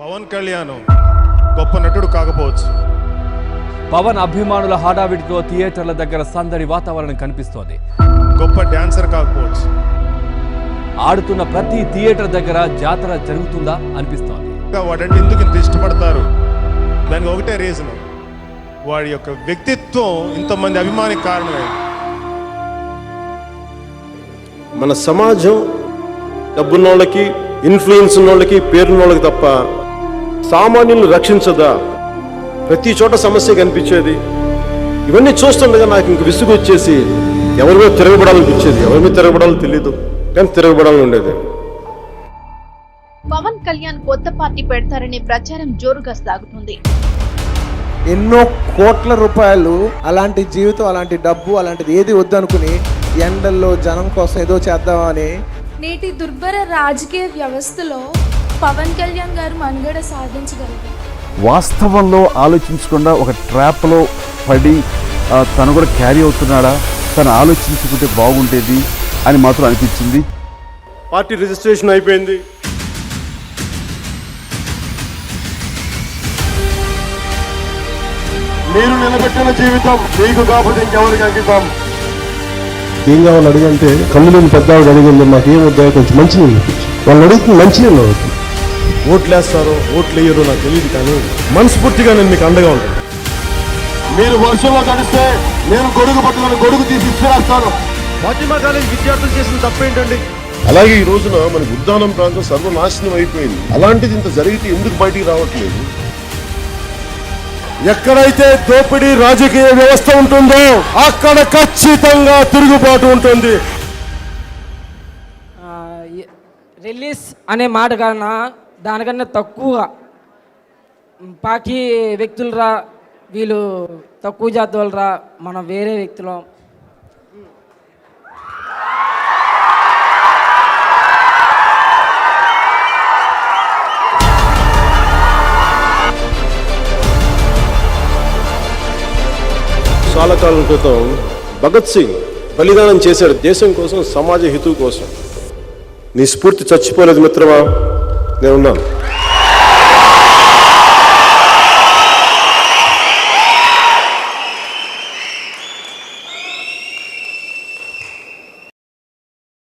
పవన్ కళ్యాణ్ గొప్ప నటుడు కాకపోవచ్చు. పవన్ అభిమానుల హడావిడితో థియేటర్ల దగ్గర సందడి వాతావరణం కనిపిస్తోంది. గొప్ప డాన్సర్ కాకపోవచ్చు. ఆడుతున్న ప్రతి థియేటర్ దగ్గర జాతర జరుగుతుందా అనిపిస్తోంది. వాడంటే ఎందుకు ఇంత ఇష్టపడతారు? దానికి ఒకటే రీజన్, వాడి యొక్క వ్యక్తిత్వం ఇంతమంది అభిమానికి కారణమే. మన సమాజం డబ్బున్నోళ్ళకి, ఇన్ఫ్లుయెన్స్ ఉన్నోళ్ళకి, పేరున్నోళ్ళకి తప్ప సామాన్యులను రక్షించదా? ప్రతి చోట సమస్య కనిపించేది. ఇవన్నీ చూస్తుండగా నాకు ఇంక విసుగు వచ్చేసి ఎవరి మీద తిరగబడాలనిపించేది. ఎవరి మీద తిరగబడాలో తెలీదు, కానీ తిరగబడాలని ఉండేది. పవన్ కళ్యాణ్ కొత్త పార్టీ పెడతారనే ప్రచారం జోరుగా సాగుతుంది. ఎన్నో కోట్ల రూపాయలు, అలాంటి జీవితం, అలాంటి డబ్బు, అలాంటిది ఏది వద్దనుకుని ఎండల్లో జనం కోసం ఏదో చేద్దామని నేటి దుర్భర రాజకీయ వ్యవస్థలో పవన్ కళ్యాణ్ గారు మనుగడ సాధించగలరు. వాస్తవంలో ఆలోచించకుండా ఒక ట్రాప్లో పడి తను కూడా క్యారీ అవుతున్నాడా, తను ఆలోచించుకుంటే బాగుండేది అని మాత్రం అనిపించింది. పార్టీ రిజిస్ట్రేషన్ అయిపోయింది. మీరు నిలబెట్టిన జీవితం మీకు కాకపోతే ఇంకెవరికి అంకితం. ఏం కావాలి అడిగంటే కళ్ళు లేని పెద్ద అడిగింది, మాకేం వద్దా, కొంచెం మంచినీళ్ళు వాళ్ళు అడుగుతుంది. మంచినీళ్ళు అవుతుంది. ఓట్లు వేస్తారో ఓట్లు వేయరో నాకు తెలియదు, కానీ మనస్ఫూర్తిగా నేను మీకు అండగా ఉంటాను. మీరు వర్షంలో తడిస్తే నేను గొడుగు పట్టుకుని గొడుగు తీసి ఇచ్చేస్తాను. ఫాతిమా కాలేజ్ విద్యార్థులు చేసిన తప్పేంటండి? అలాగే ఈ రోజున మనకు ఉద్దానం ప్రాంతం సర్వనాశనం అయిపోయింది. అలాంటిది ఇంత జరిగితే ఎందుకు బయటికి రావట్లేదు? ఎక్కడైతే దోపిడీ రాజకీయ వ్యవస్థ ఉంటుందో అక్కడ ఖచ్చితంగా తిరుగుబాటు ఉంటుంది. రిలీజ్ అనే మాట కన్నా దానికన్నా తక్కువగా పాకి వ్యక్తులరా, వీళ్ళు తక్కువ జాతి వాళ్ళరా, మనం వేరే వ్యక్తులం. చాలా కాలం క్రితం భగత్ సింగ్ బలిదానం చేశాడు దేశం కోసం, సమాజ హితువు కోసం. నీ స్ఫూర్తి చచ్చిపోలేదు మిత్రమా, నేనున్నాను.